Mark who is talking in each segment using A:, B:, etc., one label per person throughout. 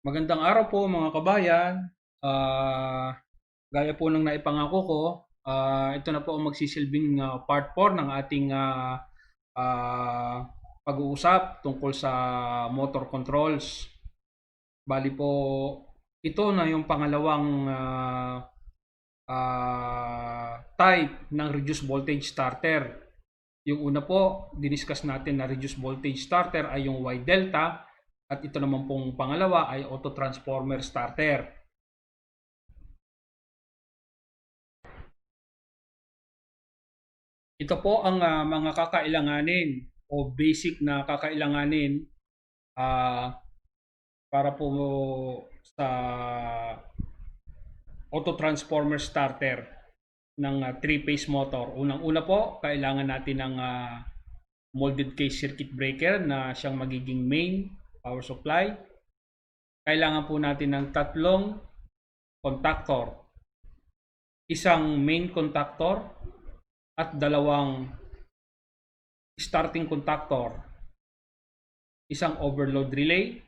A: Magandang araw po mga kabayan. Ah, Gaya po ng naipangako ko, ito na po ang magsisilbing part 4 ng ating pag-uusap tungkol sa motor controls. Bali po, ito na yung pangalawang type ng reduced voltage starter. Yung una po, diniscuss natin na reduced voltage starter ay yung Y delta at ito naman pong pangalawa ay auto transformer starter. Ito po ang mga kakailanganin o basic na kakailanganin ah, para po sa auto transformer starter ng 3-phase motor. Unang-una po, kailangan natin ng molded case circuit breaker na siyang magiging main power supply. Kailangan po natin ng tatlong contactor. Isang main contactor at dalawang starting contactor. Isang overload relay.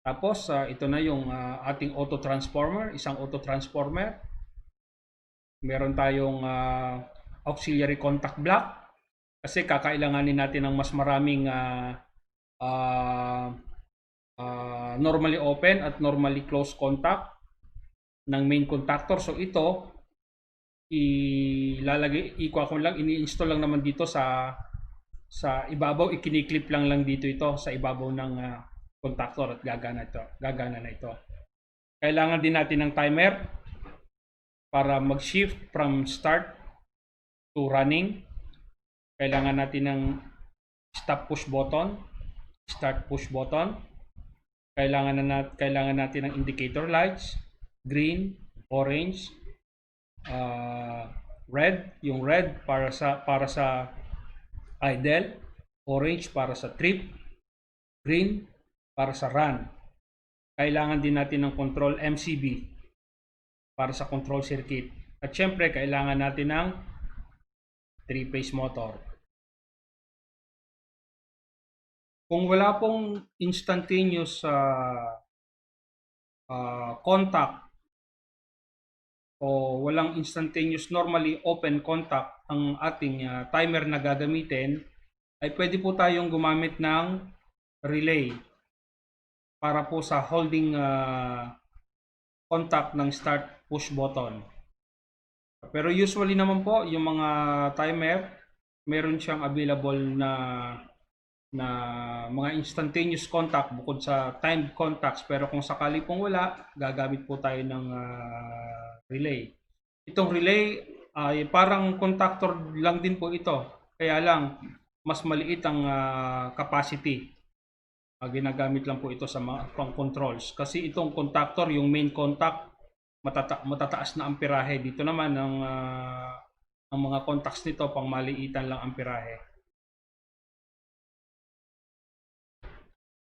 A: Tapos ito na yung ating auto transformer, isang auto transformer. Meron tayong auxiliary contact block kasi kakailanganin natin ng mas maraming uh, normally open at normally closed contact ng main contactor. So ito ko lang, ini-install lang naman dito sa ibabaw, ikiniklip lang dito ito sa ibabaw ng contactor at gagana na ito. Kailangan din natin ng timer para mag-shift from start to running. Kailangan natin ng stop push button, start push button. Kailangan natin ng indicator lights, green, orange, red, yung red para sa idle, orange para sa trip, green para sa run. Kailangan din natin ng control MCB para sa control circuit. At syempre, kailangan natin ng 3-phase motor. Kung wala pong instantaneous contact o walang instantaneous normally open contact ang ating timer na gagamitin, ay pwede po tayong gumamit ng relay para po sa holding contact ng start push button. Pero usually naman po, yung mga timer, meron siyang available na mga instantaneous contact bukod sa timed contacts. Pero kung sakali pong wala, gagamit po tayo ng relay. Itong relay ay parang contactor lang din po ito. Kaya lang, mas maliit ang capacity. Ginagamit lang po ito sa mga pang controls. Kasi itong contactor, yung main contact, matataas na amperahe. Dito naman ang mga contacts nito pang maliitan lang amperahe.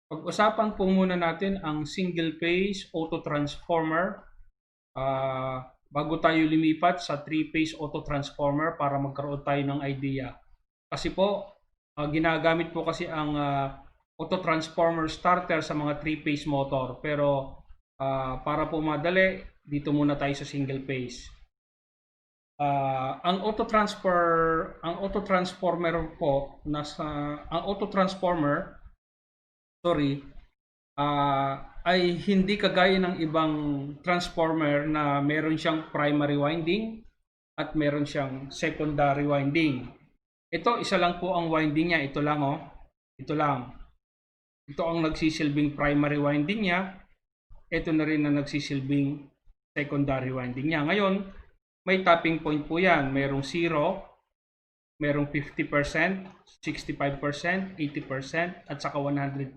A: Pag-usapan po muna natin ang single phase auto transformer bago tayo lumipat sa 3-phase auto transformer para magkaroon tayo ng idea. Kasi po, ginagamit po kasi ang auto transformer starter sa mga 3-phase motor. Pero para po madali, dito muna tayo sa single phase. Ang auto transformer po ang auto transformer ay hindi kagaya ng ibang transformer na meron siyang primary winding at meron siyang secondary winding. Ito, isa lang po ang winding niya. Ito lang, oh. Ito lang. Ito ang nagsisilbing primary winding niya. Ito na rin ang nagsisilbing secondary winding niya. Ngayon, may tapping point po yan. Merong 0, merong 50%, 65%, 80%, at saka 100%.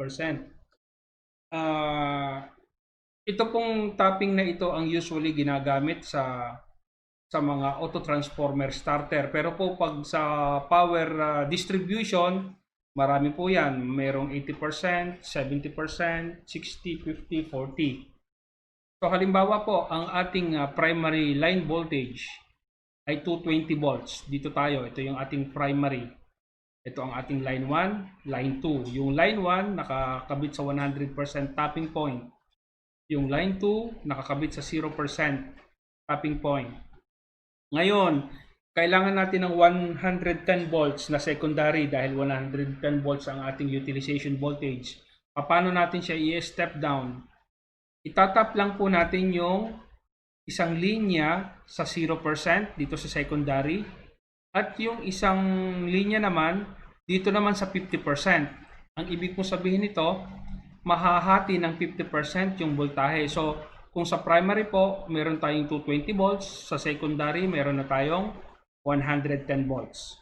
A: Ito pong tapping na ito ang usually ginagamit sa mga auto transformer starter. Pero po pag sa power distribution, marami po yan. Merong 80%, 70%, 60, 50, 40. So halimbawa po, ang ating primary line voltage ay 220 volts. Dito tayo, ito yung ating primary. Ito ang ating line 1, line 2. Yung line 1 nakakabit sa 100% tapping point. Yung line 2 nakakabit sa 0% tapping point. Ngayon, kailangan natin ng 110 volts na secondary dahil 110 volts ang ating utilization voltage. Paano natin siya i-step down? Itatap lang po natin yung isang linya sa 0% dito sa secondary at yung isang linya naman dito naman sa 50%. Ang ibig po sabihin nito, mahahati ng 50% yung voltahe. So, kung sa primary po, meron tayong 220 volts, sa secondary meron na tayong 110 volts.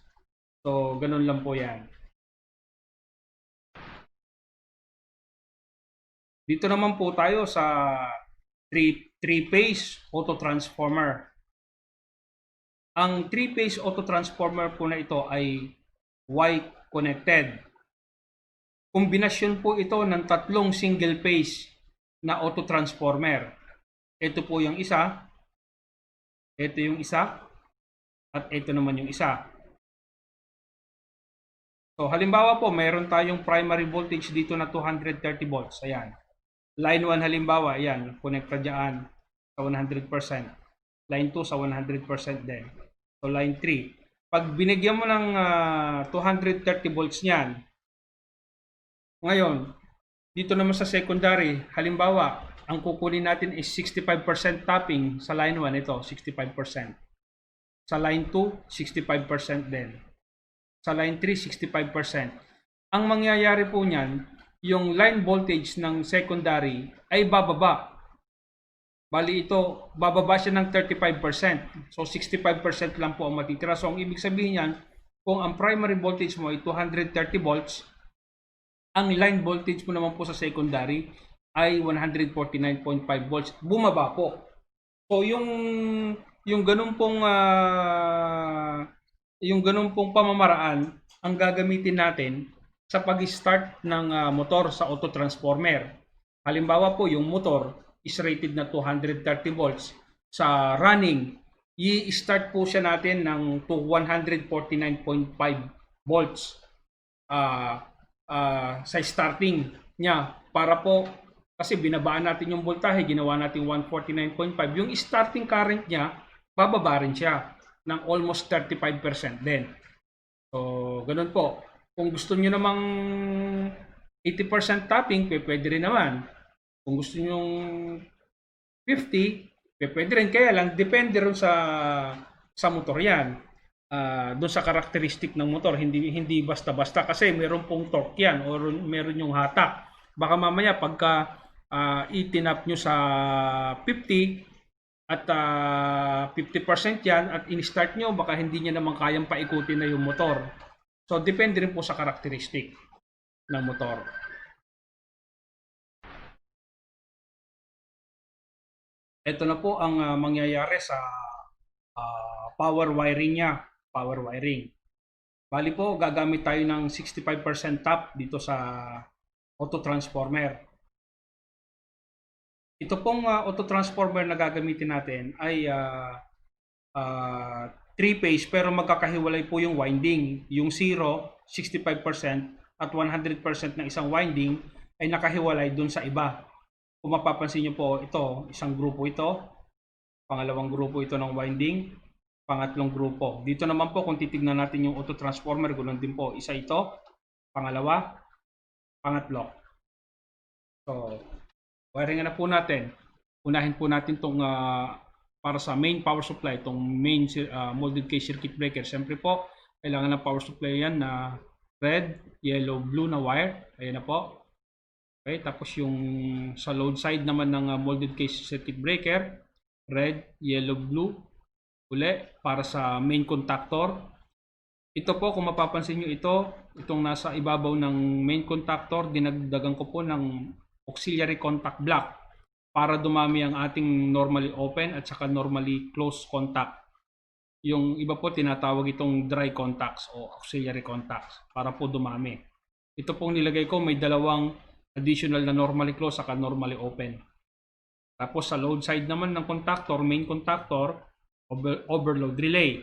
A: So, ganun lang po yan. Dito naman po tayo sa 3-phase autotransformer. Ang 3-phase autotransformer po na ito ay Y-connected. Kombinasyon po ito ng tatlong single phase na autotransformer. Ito po yung isa, ito yung isa, at ito naman yung isa. So, halimbawa po, mayroon tayong primary voltage dito na 230 volts. Ayan. Line 1 halimbawa, ayan, connecta dyan sa 100%. Line 2 sa 100% din. So, line 3. Pag binigyan mo ng 230 volts niyan, ngayon, dito naman sa secondary, halimbawa, ang kukunin natin is 65% tapping sa line 1, ito, 65%. Sa line 2, 65% din. Sa line 3, 65%. Ang mangyayari po niyan, yung line voltage ng secondary ay bababa. Bali ito, bababa siya ng 35%. So 65% lang po ang matitira. So ang ibig sabihin niyan, kung ang primary voltage mo ay 230 volts, ang line voltage mo naman po sa secondary ay 149.5 volts. Bumaba po. So yung ganun pong pamamaraan ang gagamitin natin sa pag-start ng motor sa autotransformer. Halimbawa po, yung motor is rated na 230 volts. Sa running, i-start po siya natin ng 149.5 volts sa starting niya. Para po, kasi binabaan natin yung voltahe, ginawa natin 149.5. Yung starting current niya, bababa rin siya ng almost 35% din. So, ganun po. Kung gusto niyo namang 80% tapping, pwede rin naman. Kung gusto niyo 50, pwede rin. Kaya lang, depende rin sa motor yan. Doon sa karakteristik ng motor, hindi basta-basta kasi meron pong torque yan or meron yung hatak. Baka mamaya pagka itinap nyo sa 50 at 50% yan at in-start nyo, baka hindi nyo naman kayang paikutin na yung motor. So, depende rin po sa karakteristik ng motor. Ito na po ang mangyayari sa power wiring niya. Power wiring. Bali po, gagamit tayo ng 65% tap dito sa autotransformer. Ito pong autotransformer na gagamitin natin ay 3-phase pero magkakahiwalay po yung winding. Yung 0, 65% at 100% ng isang winding ay nakahiwalay dun sa iba. Kung mapapansin nyo po, ito, isang grupo ito, pangalawang grupo ito ng winding, pangatlong grupo. Dito naman po, kung titignan natin yung autotransformer, ganoon din po, isa ito, pangalawa, pangatlo. So, wiring na po natin. Unahin po natin itong para sa main power supply, itong main molded case circuit breaker. Siyempre po, kailangan ng power supply yan na red, yellow, blue na wire. Ayan na po. Okay, tapos yung sa load side naman ng molded case circuit breaker, red, yellow, blue, uli para sa main contactor. Ito po, kung mapapansin nyo itong nasa ibabaw ng main contactor, dinagdagan ko po ng auxiliary contact block para dumami ang ating normally open at saka normally closed contact. Yung iba po tinatawag itong dry contacts o auxiliary contacts para po dumami. Ito pong nilagay ko, may dalawang additional na normally closed saka normally open. Tapos sa load side naman ng contactor, main contactor, overload relay.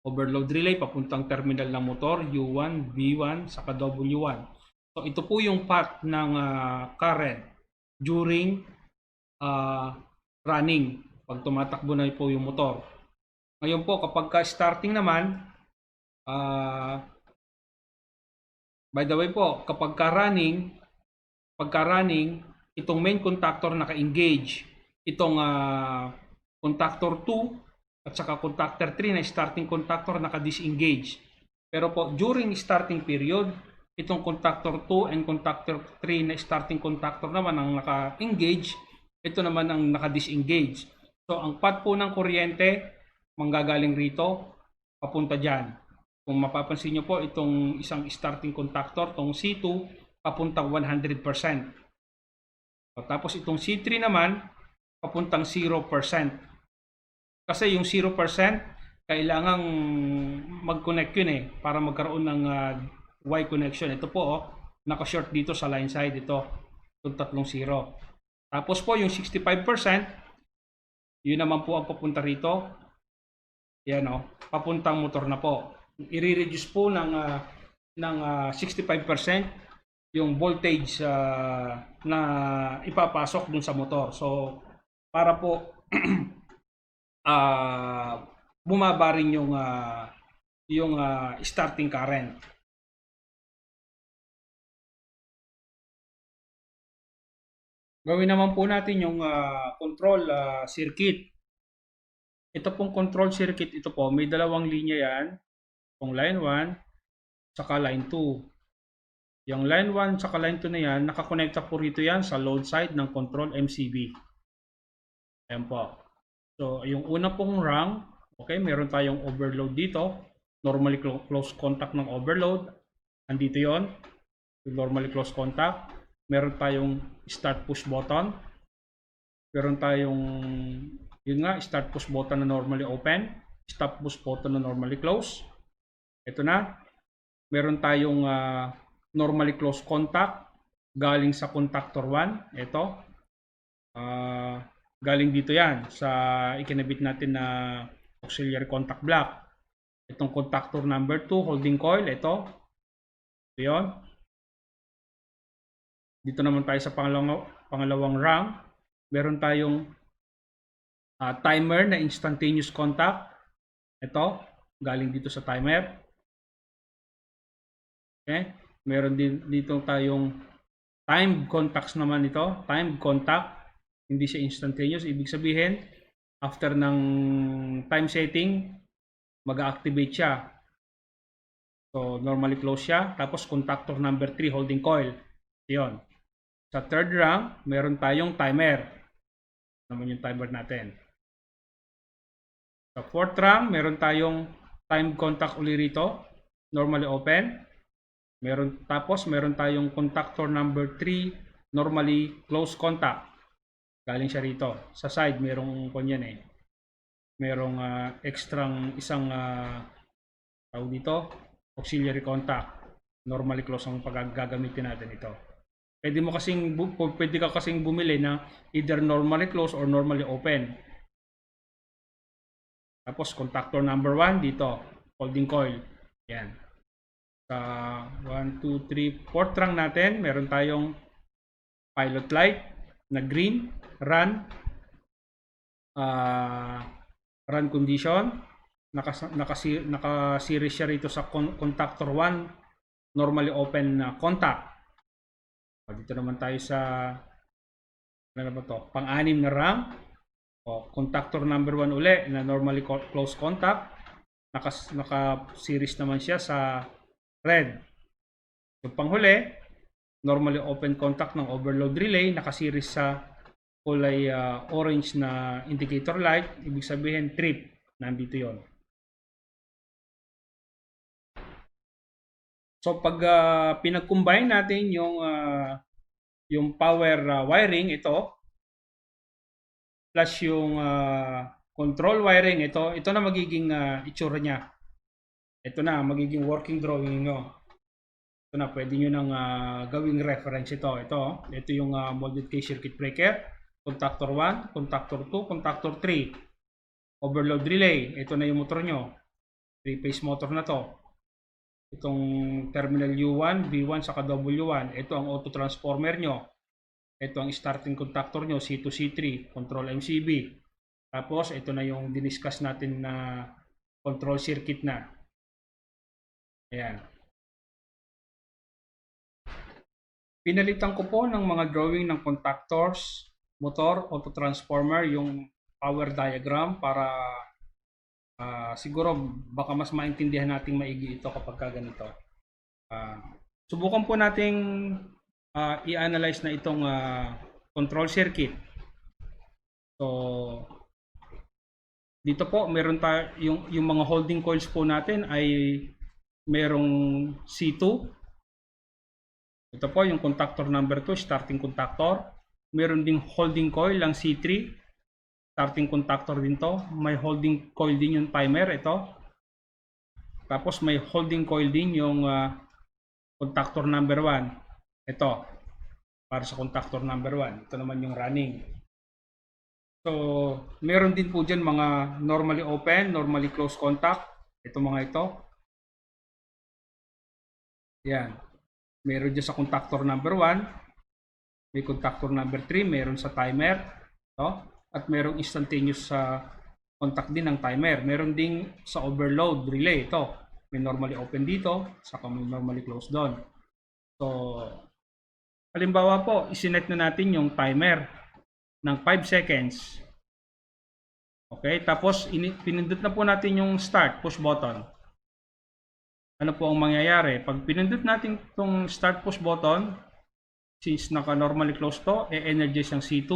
A: overload relay papuntang terminal ng motor, U1, B1, saka W1. So ito po yung path ng current during running, pag tumatakbo na po yung motor. Ngayon po, kapag starting naman, by the way po, kapag pagka-running, itong main contactor naka-engage, itong contactor 2 at saka contactor 3 na starting contactor naka-disengage. Pero po, during starting period, itong contactor 2 and contactor 3 na starting contactor naman ang naka-engage, ito naman ang naka-disengage. So, ang path po ng kuryente, manggagaling rito, papunta dyan. Kung mapapansin nyo po, itong isang starting contactor, itong C2, papuntang 100%. Tapos itong C3 naman, papuntang 0%. Kasi yung 0%, kailangang mag-connect yun para magkaroon ng Y connection. Ito po, naka-short dito sa line side, ito, itong tatlong 0. Tapos po yung 65%, yun naman po ang papunta rito. Yan papuntang motor na po. I-reduce po ng 65% yung voltage na ipapasok dun sa motor. So, para po bumaba rin yung starting current. Gawin naman po natin yung control circuit. Ito pong control circuit, ito po, may dalawang linya yan. Yung line 1, saka line 2. Yung line 1, saka line 2 na yan, nakakonekta po rito yan sa load side ng control MCB. Ayan po. So, yung una pong rung, okay, meron tayong overload dito. Normally close contact ng overload. Andito yon, normally close contact. Meron tayong start push button. Meron tayong, yun nga, start push button na normally open. Stop push button na normally close. Ito na. Meron tayong normally close contact galing sa contactor 1. Ito. Galing dito yan sa ikinabit natin na auxiliary contact block. Itong contactor number 2, holding coil. Ito. Ito yun. Dito naman tayo sa pangalawang rung. Meron tayong timer na instantaneous contact. Ito, galing dito sa timer. Okay? Meron din dito tayong timed contacts naman ito. Timed contact. Hindi siya instantaneous. Ibig sabihin, after ng time setting, mag-activate siya. So, normally close siya. Tapos, contactor number 3, holding coil. Yun. Sa third rung, meron tayong timer. Naman yung timer natin. Sa fourth rung, meron tayong timed contact uli rito. Normally open. Tapos, meron tayong contactor number 3, normally close contact. Galing siya rito. Sa side, merong kanyan merong extrang isang tawag dito, auxiliary contact. Normally close ang paggagamitin natin ito. Pwede ka kasing bumili na either normally close or normally open. Tapos contactor number 1 dito, holding coil. Yan. Sa 1, 2, 3, 4th rung natin, meron tayong pilot light na green, run condition. Naka-series siya rito sa contactor 1, normally open contact. Dito naman tayo sa ano ba to? Pang-anim na rung. Contactor number 1 uli na normally close contact. Naka-series naman siya sa red. Yung panghuli, normally open contact ng overload relay, naka-series sa kulay orange na indicator light. Ibig sabihin trip. Nandito yon. So pag pinag-combine natin yung power wiring ito plus yung control wiring ito na magiging itsura niya. Ito na magiging working drawing nyo. Ito na, pwede nyo nang gawing reference ito. Ito yung molded case circuit breaker, contactor 1, contactor 2, contactor 3, overload relay. Ito na yung motor nyo. 3-phase motor na to. Itong terminal U1, V1 saka W1. Ito ang auto transformer nyo. Ito ang starting contactor nyo, C2, C3, control MCB. Tapos ito na yung diniscuss natin na control circuit na. Ayan. Pinalitan ko po ng mga drawing ng contactors, motor, auto transformer, yung power diagram para siguro baka mas maintindihan nating maigi ito kapag ganito. Subukan po nating i-analyze na itong control circuit. So dito po meron tayo yung mga holding coils po natin ay merong C2. Ito po yung contactor number 2, starting contactor. Meron ding holding coil lang C3. Starting contactor din to. May holding coil din yung timer, ito. Tapos may holding coil din yung contactor number 1. Ito. Para sa contactor number 1. Ito naman yung running. So, meron din po dyan mga normally open, normally closed contact. Ito mga ito. Yan. Meron dyan sa contactor number 1. May contactor number 3. Meron sa timer. Ito. At merong instantaneous contact din ng timer. Meron ding sa overload relay. Ito. May normally open dito. Saka may normally closed doon. So, halimbawa po, isinet na natin yung timer ng 5 seconds. Okay, tapos pinindot na po natin yung start, push button. Ano po ang mangyayari? Pag pinindot natin itong start push button, since naka-normally closed to, e-energize ang C2,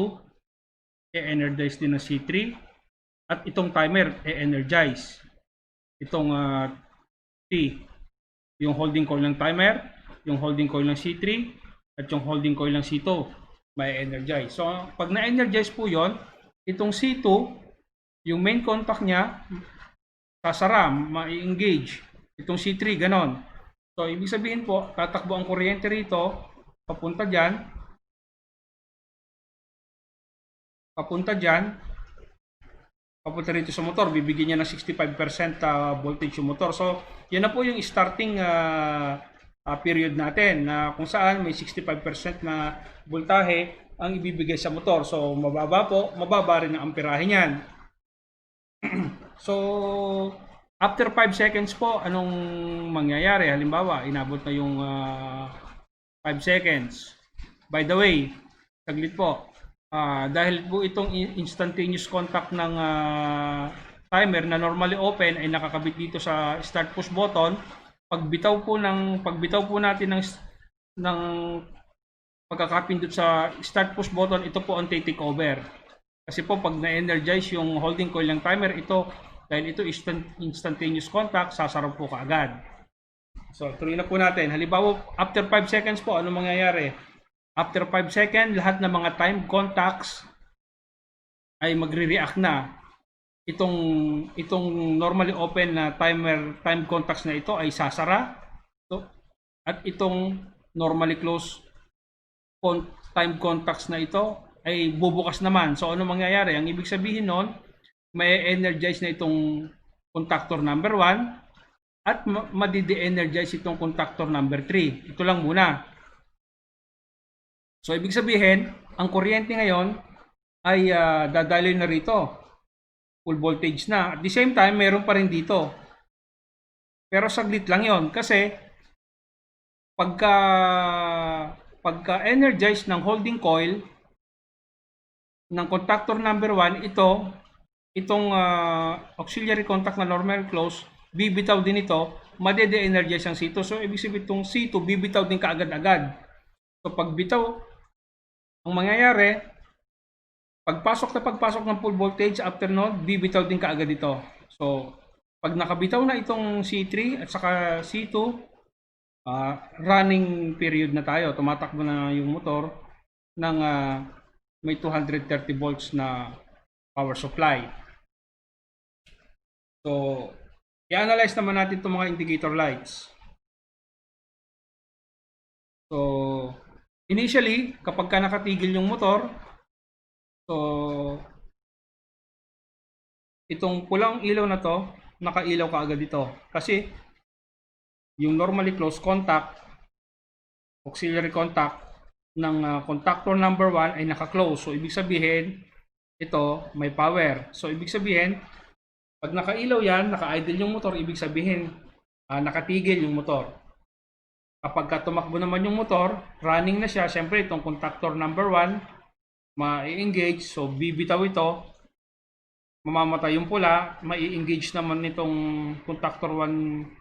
A: e-energize din ang C3, at itong timer, e-energize. Itong T, yung holding coil ng timer, yung holding coil ng C3, at yung holding coil ng C2, may energize. So, pag na-energize po yon, itong C2, yung main contact niya, sasara, ma-engage. Itong C3, ganon. So, ibig sabihin po, tatakbo ang kuryente rito, papunta dyan, papunta rito sa motor, bibigyan niya ng 65% voltage yung motor. So, yan na po yung starting period natin na kung saan may 65% na voltahe ang ibibigay sa motor. So, mababa po, mababa rin ang amperahe niyan. So, after 5 seconds po, anong mangyayari? Halimbawa, inabot na yung 5 seconds. By the way, saglit po, dahil po itong instantaneous contact ng timer na normally open ay nakakabit dito sa start push button, pagbitaw po natin ng pagkakapindot sa start push button, ito po ang take over. Kasi po pag na-energize yung holding coil ng timer, ito dahil ito instantaneous contact, sasara po kaagad. So, tuloy na po natin. Halimbawa, after 5 seconds po, ano mangyayari? After 5 seconds, lahat ng mga time contacts ay magre-react na. Itong normally open na time contacts na ito ay sasara. At itong normally closed time contacts na ito ay bubukas naman. So, ano mangyayari? Ang ibig sabihin nun, may energize na itong contactor number 1 at madide-energize itong contactor number 3. Ito lang muna. So, ibig sabihin, ang kuryente ngayon ay dadaloy na rito. Full voltage na. At the same time, meron pa rin dito. Pero saglit lang yon kasi pagka-energize ng holding coil ng contactor number 1, itong auxiliary contact na normal close, bibitaw din ito, madede-energize ang C2. So, ibig sabihin itong C2, bibitaw din kaagad-agad. So, pagbitaw, ang mangyayari, pagpasok ng full voltage, after nun, bibitaw din kaagad ito. So, pag nakabitaw na itong C3 at saka C2, running period na tayo. Tumatakbo na yung motor ng may 230 volts na power supply. So, i-analyze naman natin itong mga indicator lights. So, initially, kapag ka nakatigil yung motor, so, itong pulang ilaw na to, nakailaw ka agad dito. Kasi yung normally closed contact, auxiliary contact ng contactor number 1 ay naka-close. So ibig sabihin, ito may power. So ibig sabihin, pag nakailaw yan, naka-idle yung motor, ibig sabihin nakatigil yung motor. Kapag tumakbo naman yung motor, running na siya, syempre itong contactor number 1 ma-engage, so bibitaw ito, mamamatay yung pula, mai-engage naman nitong contactor 1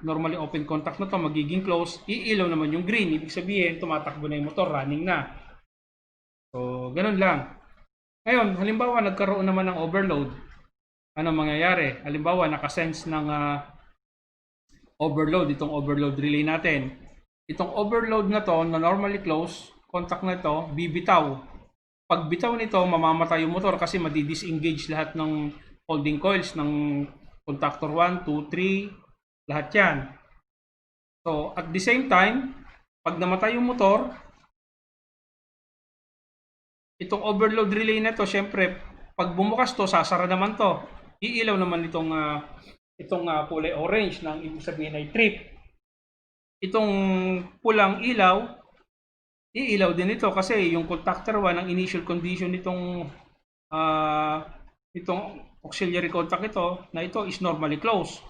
A: normally open contact na to, magiging close, iilaw naman yung green, ibig sabihin tumatakbo na yung motor, running na. So ganun lang. Ngayon, halimbawa nagkaroon naman ng overload, ano mangyayari? Halimbawa nakasense ng overload, itong overload relay natin. Itong overload na to na normally close contact na to, bibitaw. Pag bitaw nito, mamamatay yung motor kasi madi-disengage lahat ng holding coils ng contactor 1, 2, 3, lahat yan. So, at the same time, pag namatay yung motor, itong overload relay na to, syempre, pag bumukas to, sasara naman to. Iilaw naman itong kulay orange na ibig sabihin ay trip. Itong pulang ilaw, iilaw din ito kasi yung contactor 1, ang initial condition nitong auxiliary contact ito na ito is normally closed.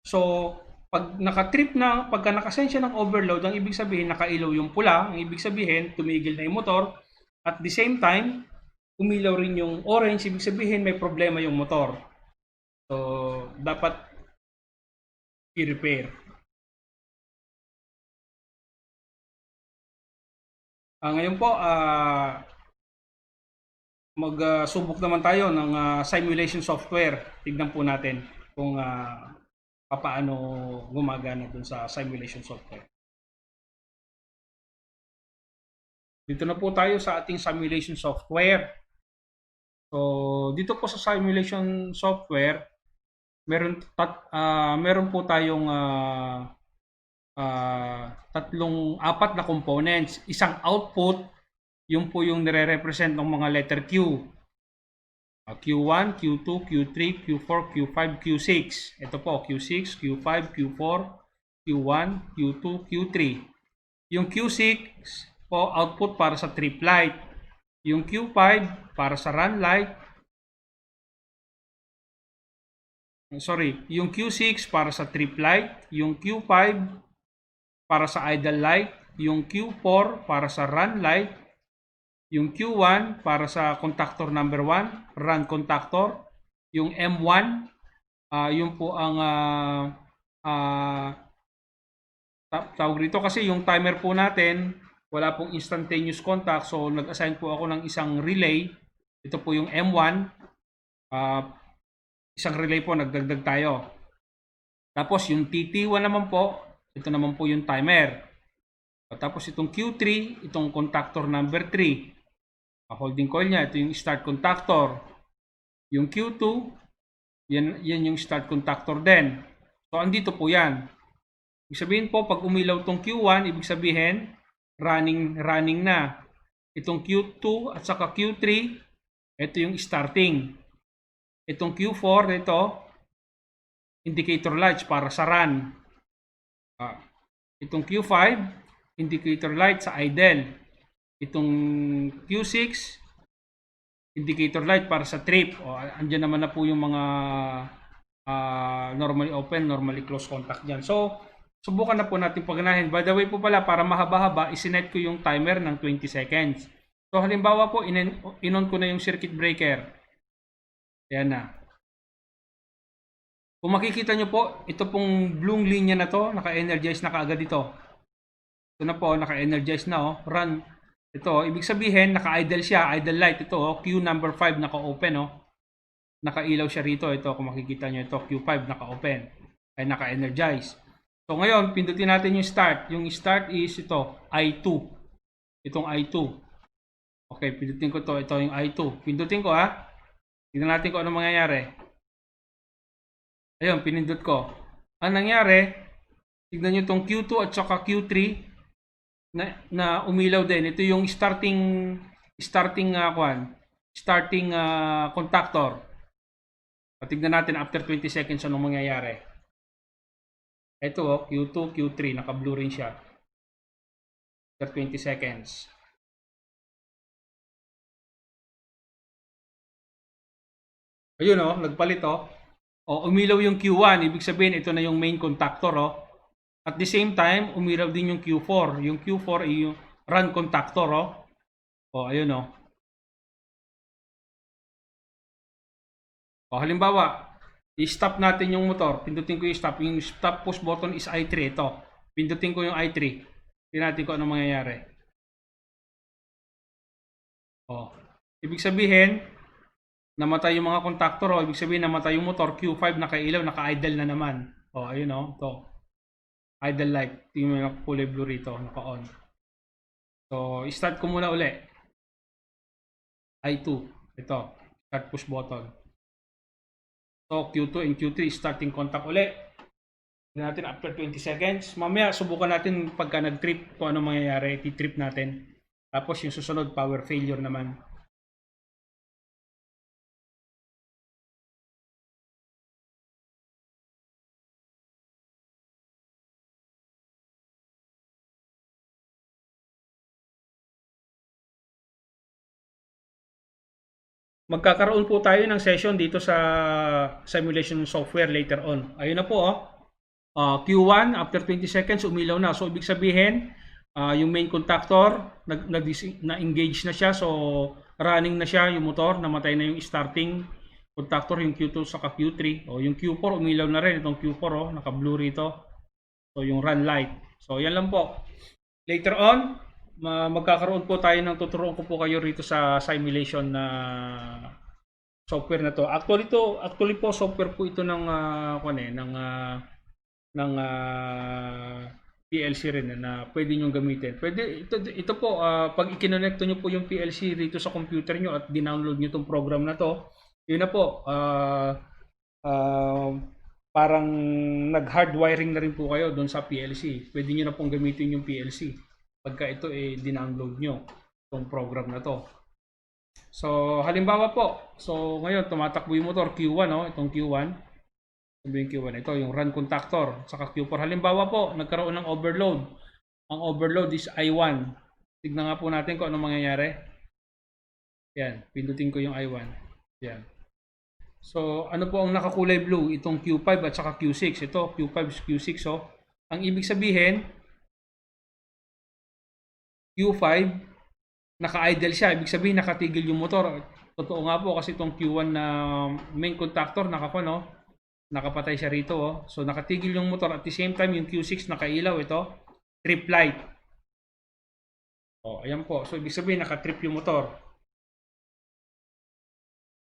A: So, pag naka-trip na, pagka nakasensya ng overload, ang ibig sabihin nakailaw yung pula, ang ibig sabihin tumigil na yung motor. At the same time, umilaw rin yung orange, ibig sabihin may problema yung motor. So, dapat i-repair. Ngayon po, magsubok naman tayo ng simulation software. Tignan po natin kung paano gumagana dun sa simulation software. Dito na po tayo sa ating simulation software. So, dito po sa simulation software, meron po tayong apat na components. Isang output, yung po yung nire-represent ng mga letter Q. Q1, Q2, Q3, Q4, Q5, Q6. Ito po, Q6, Q5, Q4, Q1, Q2, Q3. Yung Q6 po, output para sa trip light. Yung Q5 para sa run light. Sorry, yung Q6 para sa trip light. Yung Q5 para sa idle light. Yung Q4 para sa run light. Yung Q1 para sa contactor number 1, run contactor. Yung M1, yun po ang tawag rito kasi yung timer po natin, wala pong instantaneous contact. So, nag-assign po ako ng isang relay. Ito po yung M1. Isang relay po, nagdagdag tayo. Tapos yung TT1 naman po, ito naman po yung timer. Tapos itong Q3, itong contactor number 3. Holding coil niya, ito yung start contactor. Yung Q2, yan yung start contactor din. So, andito po yan. Ibig sabihin po, pag umilaw itong Q1, ibig sabihin, running na. Itong Q2 at saka Q3, ito yung starting. Itong Q4, ito, indicator lights para sa run. Itong Q5, indicator light sa idle. Itong Q6, indicator light para sa trip. Andyan naman na po yung mga normally open, normally closed contact dyan. So, subukan na po natin pagganahin. By the way po pala, para mahaba-haba, isinet ko yung timer ng 20 seconds. So, halimbawa po, in-on ko na yung circuit breaker. Ayan na. Kung makikita nyo po, ito pong blue linya na to, naka-energize na kaagad ito. Ito na po, naka-energize na, run. Ito, ibig sabihin, naka-idle siya, idle light. Ito, Q number 5, naka-open, Naka-ilaw siya rito. Ito, kung makikita nyo, ito, Q5, naka-open. Ay, naka-energize. So, ngayon, pindutin natin yung start. Yung start is ito, I2. Itong I2. Okay, pindutin ko to. Ito yung I2. Pindutin ko, Tignan natin kung ano mangyayari. Ayun, pinindot ko. Ang nangyari, tignan nyo itong Q2 at saka Q3 na umilaw din. Ito yung starting contactor. Tignan natin after 20 seconds anong mangyayari. Ito Q2, Q3, naka-blue rin siya. After 20 seconds. Ayun nagpalit umilaw yung Q1, ibig sabihin ito na yung main contactor At the same time, umilaw din yung Q4. Yung Q4 ay yung run contactor ayun halimbawa, i-stop natin yung motor. Pindutin ko yung stop. Yung stop push button is I3 ito. Pindutin ko yung I3. Tingnan natin kung anong mangyayari. Ibig sabihin, namatay yung mga contactor ibig sabihin namatay yung motor, Q5 nakailaw, naka-idle na naman. Ayun ito. Idle light. Tingnan mo yung kulay blue rito, naka-on. So, start ko muna uli. I2. Ito. Start push button. So, Q2 and Q3 starting contact uli. Tingnan natin after 20 seconds. Mamaya, subukan natin pagka nag-trip kung ano mangyayari. I-trip natin. Tapos yung susunod, power failure naman. Magkakaroon po tayo ng session dito sa simulation software later on. Ayun na po Q1 after 20 seconds umilaw na. So ibig sabihin yung main contactor na-engage na siya. So running na siya yung motor, namatay na yung starting contactor, yung Q2 saka Q3. Yung Q4 umilaw na rin, itong Q4 naka-blue rito. So yung run light. So yan lang po. Later on magkakaroon po tayo ng tuturuan ko po kayo rito sa simulation na software na to. Actually po software po ito ng PLC rin na pwede niyo gamitin. Pwede ito po pag i-connect niyo po yung PLC rito sa computer niyo at dinownload niyo tong program na to. Yun na po parang nag-hardwiring na rin po kayo doon sa PLC. Pwede niyo na pong gamitin yung PLC pagka ito dinownload nyo itong program na to. So halimbawa po, so ngayon tumatakbo yung motor Q1 itong Q1. Sabihin Q1, ito yung run contactor saka Q4. Halimbawa po, nagkaroon ng overload. Ang overload is I1. Tignan nga po natin kung ano mangyayari. Yan, pindutin ko yung I1. Yan. So ano po ang nakakulay blue? Itong Q5 at saka Q6. Ito Q5 Q6 Ang ibig sabihin Q5, naka-idle siya. Ibig sabihin, nakatigil yung motor. Totoo nga po kasi itong Q1 na main contactor, nakapatay siya rito. So, nakatigil yung motor. At the same time, yung Q6 nakailaw ito. Trip light. Ayan po. So, ibig sabihin, nakatrip yung motor.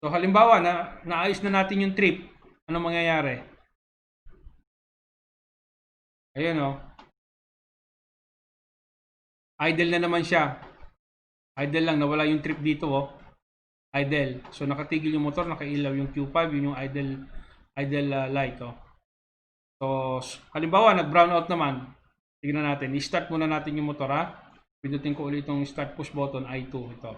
A: So, halimbawa, naayos na natin yung trip. Ano mangyayari? Ayan idle na naman siya. Idle lang, nawala yung trip dito idle. So nakatigil yung motor, nakailaw yung Q5, yun yung idle light So halimbawa nag-brown out naman. Tignan natin, i-start muna natin yung motor Pindutin ko ulit itong start push button I2 ito.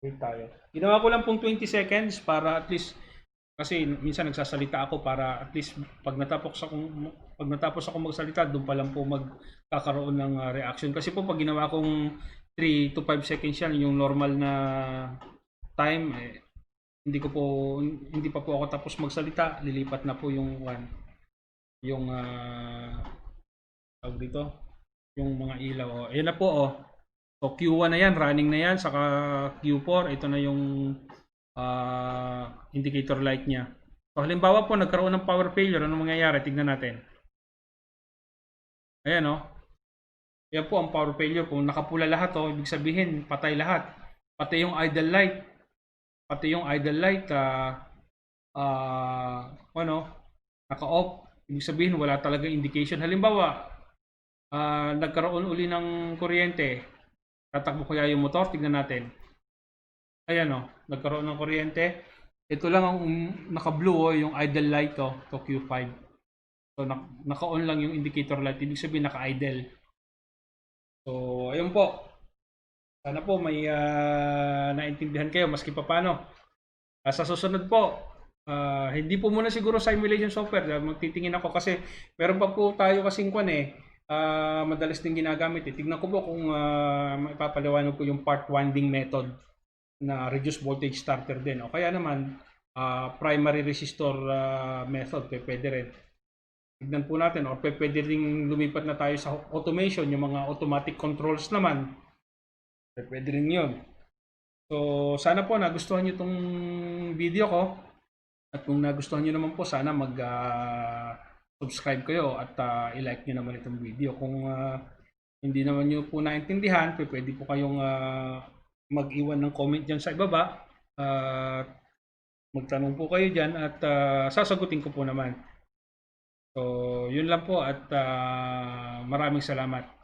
A: Wait tayo. Ginawa ko lang pong 20 seconds para at least kasi minsan nagsasalita ako para at least pag natapos ako magsalita doon pa lang po magkakaroon ng reaction. Kasi po pag ginawa kong 3 to 5 seconds yan yung normal na time hindi pa po ako tapos magsalita, lilipat na po yung tawag dito, yung mga ilaw Ayan na po So Q1 na yan, running na yan, saka Q4, ito na yung indicator light niya. So halimbawa po nagkaroon ng power failure, ano mangyayari? Tignan natin. Ayan Yan po ang power failure. Kung nakapula lahat ibig sabihin patay lahat. Pati yung idle light. Naka-off. Ibig sabihin wala talaga indication. Halimbawa, nagkaroon uli ng kuryente. Tatakbo kaya yung motor? Tignan natin. Ayan nagkaroon ng kuryente. Ito lang ang naka-blue yung idle light to Q5. So naka-on lang yung indicator light. Ibig sabihin naka-idle. So, ayun po. Sana po may naintindihan kayo maski papaano. Sa susunod po, hindi po muna siguro simulation software. Magtitingin ako kasi meron pa po tayo kasing kwan madalas din ginagamit. Tignan ko po kung maipapaliwanag ko yung part winding method na reduce voltage starter din. O kaya naman, primary resistor method, pwede rin. Tignan po natin, or pwede rin lumipat na tayo sa automation, yung mga automatic controls naman. Pwede rin yun. So, sana po nagustuhan nyo itong video ko. At kung nagustuhan nyo naman po, sana mag-subscribe kayo at i-like nyo naman itong video. Kung hindi naman nyo po naintindihan, pwede po kayong mag-iwan ng comment dyan sa ibaba. Magtanong po kayo dyan at sasagutin ko po naman. So, yun lang po at maraming salamat.